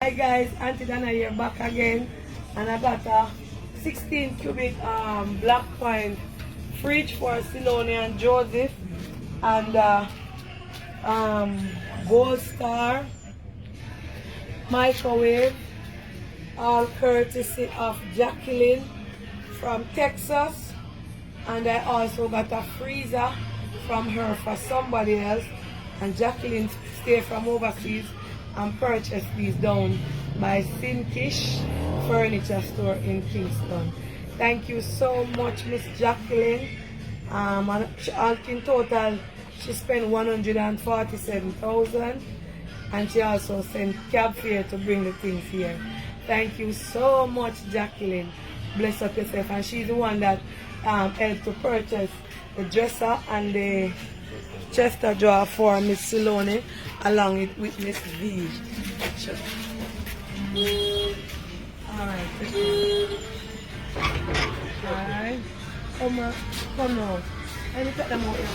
Hi guys, Auntie Donna here back again, and I got a 16 cubic black pine fridge for Solaine and Joseph, and Gold Star microwave, all courtesy of Jacquelyn from Texas. And I also got a freezer from her for somebody else, and Jacquelyn stay from overseas and purchased these down by Sinkish Furniture Store in Kingston. Thank you so much, Miss Jacquelyn. And in total, she spent $147,000, and she also sent cab fare to bring the things here. Thank you so much, Jacquelyn. Bless up yourself. And she's the one that helped to purchase the dresser and the chester drawer for Miss Solaine, along with Miss V. Alright. Alright. Come now. Let me take them out here.